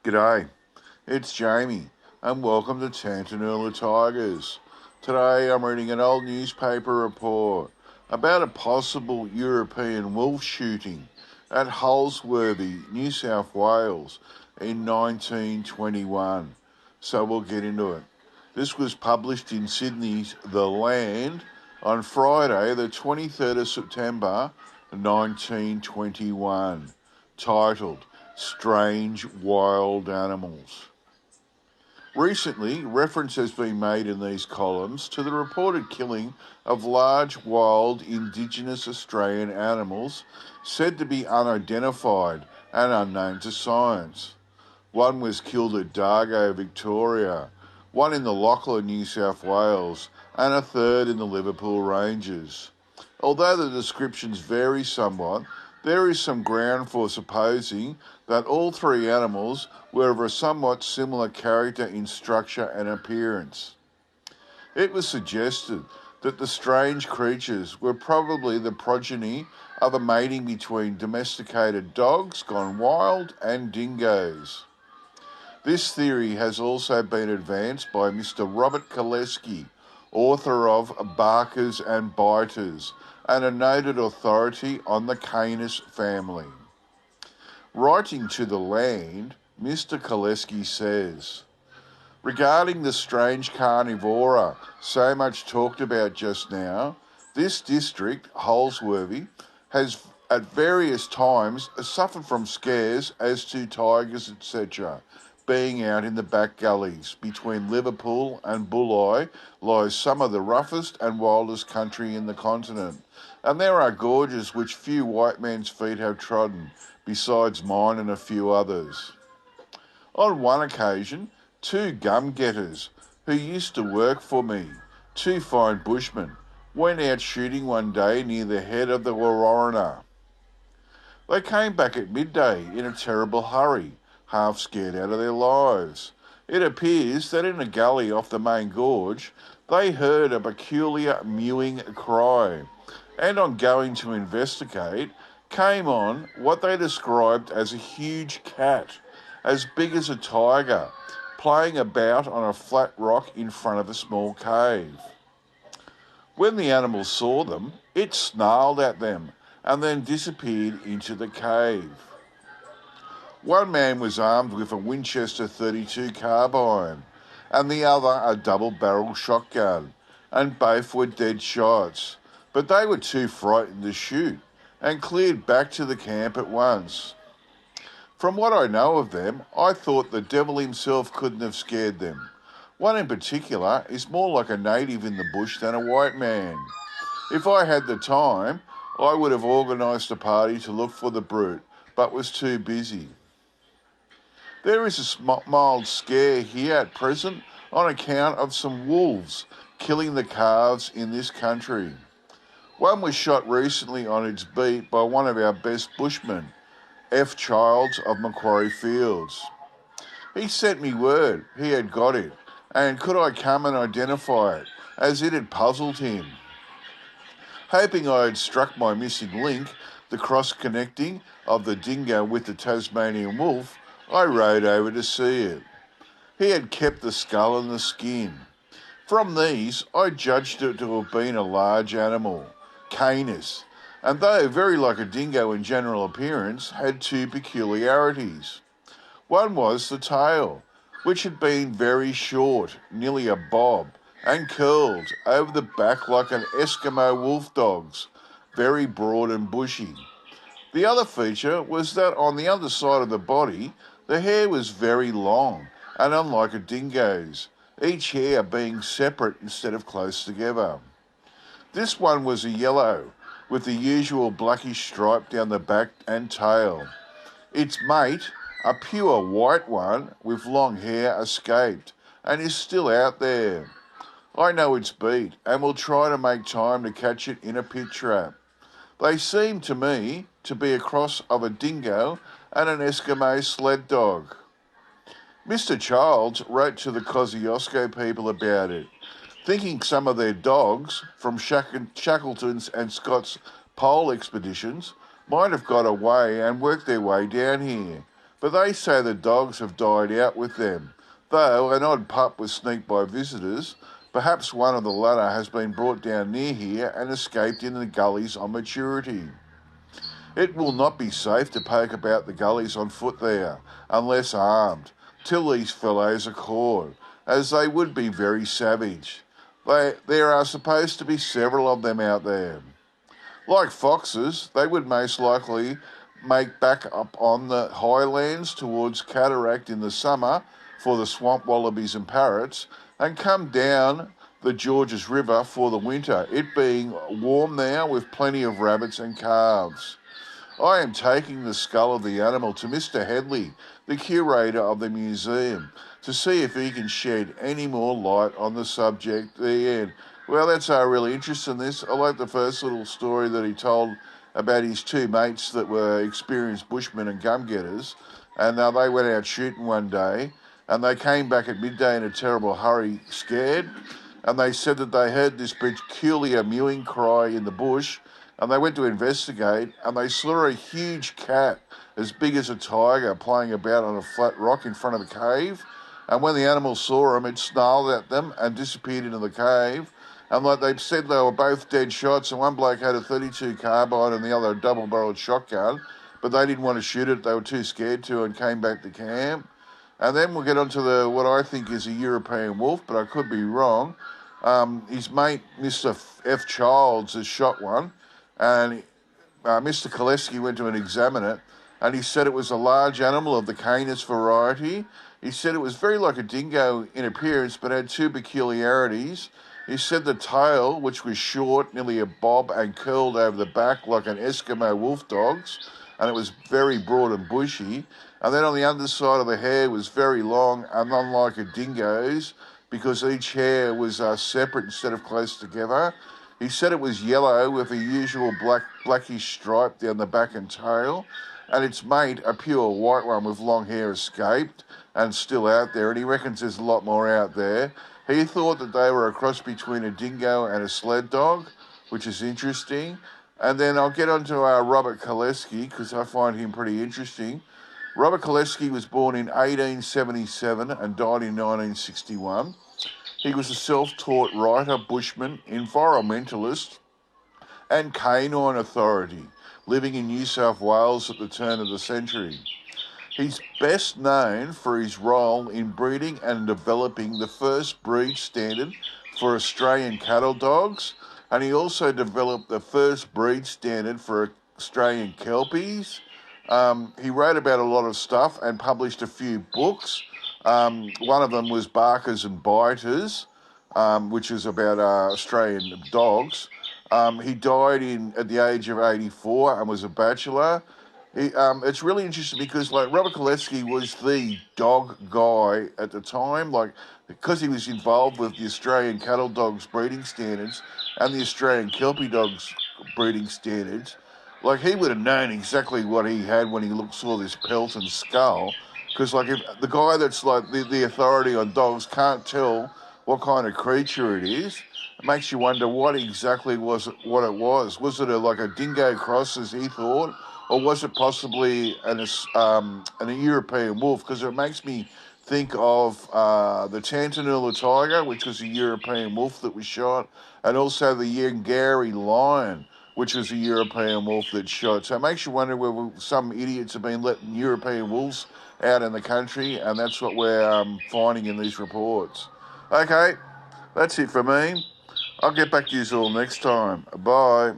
G'day, it's Jamie, and welcome to Tantanoola Tigers. Today I'm reading an old newspaper report about a possible European wolf shooting at Holsworthy, New South Wales in 1921. So we'll get into it. This was published in Sydney's The Land on Friday, the 23rd of September 1921, titled Strange Wild Animals. Recently, reference has been made in these columns to the reported killing of large wild Indigenous Australian animals said to be unidentified and unknown to science. One was killed at Dargo, Victoria, one in the Lachlan, New South Wales, and a third in the Liverpool Ranges. Although the descriptions vary somewhat, there is some ground for supposing that all three animals were of a somewhat similar character in structure and appearance. It was suggested that the strange creatures were probably the progeny of a mating between domesticated dogs gone wild and dingoes. This theory has also been advanced by Mr. Robert Koleski, author of Barkers and Biters, and a noted authority on the Canis family. Writing to The Land, Mr. Koleski says, regarding the strange carnivora so much talked about just now, this district, Holsworthy, has at various times suffered from scares as to tigers, etc. Being out in the back gullies between Liverpool and Bulli lies some of the roughest and wildest country in the continent, and there are gorges which few white men's feet have trodden, besides mine and a few others. On one occasion, two gum-getters, who used to work for me, two fine bushmen, went out shooting one day near the head of the Warorina. They came back at midday in a terrible hurry, half scared out of their lives. It appears that in a gully off the main gorge, they heard a peculiar mewing cry, and on going to investigate, came on what they described as a huge cat, as big as a tiger, playing about on a flat rock in front of a small cave. When the animal saw them, it snarled at them and then disappeared into the cave. One man was armed with a Winchester .32 carbine, and the other a double-barrel shotgun, and both were dead shots, but they were too frightened to shoot, and cleared back to the camp at once. From what I know of them, I thought the devil himself couldn't have scared them. One in particular is more like a native in the bush than a white man. If I had the time, I would have organised a party to look for the brute, but was too busy. There is a mild scare here at present on account of some wolves killing the calves in this country. One was shot recently on its beat by one of our best bushmen, F. Childs of Macquarie Fields. He sent me word he had got it, and could I come and identify it, as it had puzzled him. Hoping I had struck my missing link, the cross-connecting of the dingo with the Tasmanian wolf, I rode over to see it. He had kept the skull and the skin. From these, I judged it to have been a large animal, Canis, and though very like a dingo in general appearance, had two peculiarities. One was the tail, which had been very short, nearly a bob, and curled over the back like an Eskimo wolf dog's, very broad and bushy. The other feature was that on the underside of the body, the hair was very long, and unlike a dingo's, each hair being separate instead of close together. This one was a yellow, with the usual blackish stripe down the back and tail. Its mate, a pure white one with long hair, escaped, and is still out there. I know its beat, and will try to make time to catch it in a pit trap. They seem to me to be a cross of a dingo and an Eskimo sled dog. Mr. Childs wrote to the Kosciuszko people about it, thinking some of their dogs from Shackleton's and Scott's pole expeditions might have got away and worked their way down here, but they say the dogs have died out with them, though an odd pup was sneaked by visitors. Perhaps one of the latter has been brought down near here and escaped in the gullies on maturity. It will not be safe to poke about the gullies on foot there, unless armed, till these fellows are caught, as they would be very savage. There are supposed to be several of them out there. Like foxes, they would most likely make back up on the highlands towards Cataract in the summer for the swamp wallabies and parrots, and come down the Georges River for the winter, it being warm there with plenty of rabbits and calves. I am taking the skull of the animal to Mr. Headley, the curator of the museum, to see if he can shed any more light on the subject. The end. Well, that's really interesting, this. I like the first little story that he told about his two mates that were experienced bushmen and gum getters, and they went out shooting one day, and they came back at midday in a terrible hurry, scared, and they said that they heard this peculiar mewing cry in the bush, and they went to investigate, and they saw a huge cat as big as a tiger playing about on a flat rock in front of the cave. And when the animal saw him, it snarled at them and disappeared into the cave. And like they said, they were both dead shots, and one bloke had a .32 carbine and the other a double-barreled shotgun, but they didn't want to shoot it. They were too scared to, and came back to camp. And then we'll get on to what I think is a European wolf, but I could be wrong. His mate, Mr. F. Childs, has shot one, and Mr. Koleski went to examine it, and he said it was a large animal of the Canis variety. He said it was very like a dingo in appearance, but had two peculiarities. He said the tail, which was short, nearly a bob, and curled over the back like an Eskimo wolf dog's, and it was very broad and bushy. And then on the underside of the hair was very long, and unlike a dingo's, because each hair was separate instead of close together. He said it was yellow with a usual blackish stripe down the back and tail, and its mate, a pure white one with long hair, escaped and still out there, and he reckons there's a lot more out there. He thought that they were a cross between a dingo and a sled dog, which is interesting. And then I'll get on to Robert Koleski, because I find him pretty interesting. Robert Koleski was born in 1877 and died in 1961. He was a self-taught writer, bushman, environmentalist, and canine authority, living in New South Wales at the turn of the century. He's best known for his role in breeding and developing the first breed standard for Australian cattle dogs, and he also developed the first breed standard for Australian Kelpies. He wrote about a lot of stuff and published a few books. One of them was Barkers and Biters, which is about Australian dogs. He died at the age of 84 and was a bachelor. It's really interesting because Robert Koleski was the dog guy at the time, because he was involved with the Australian cattle dogs breeding standards and the Australian Kelpie dogs breeding standards. He would have known exactly what he had when he saw this pelt and skull, because if the guy that's the authority on dogs can't tell what kind of creature it is, it makes you wonder what exactly was it. Was it a dingo cross, as he thought, or was it possibly a European wolf? Because it makes me think of the Tantanoola tiger, which was a European wolf that was shot, and also the Yangari lion, which was a European wolf that shot. So it makes you wonder whether some idiots have been letting European wolves out in the country, and that's what we're finding in these reports. Okay, that's it for me. I'll get back to you all next time. Bye.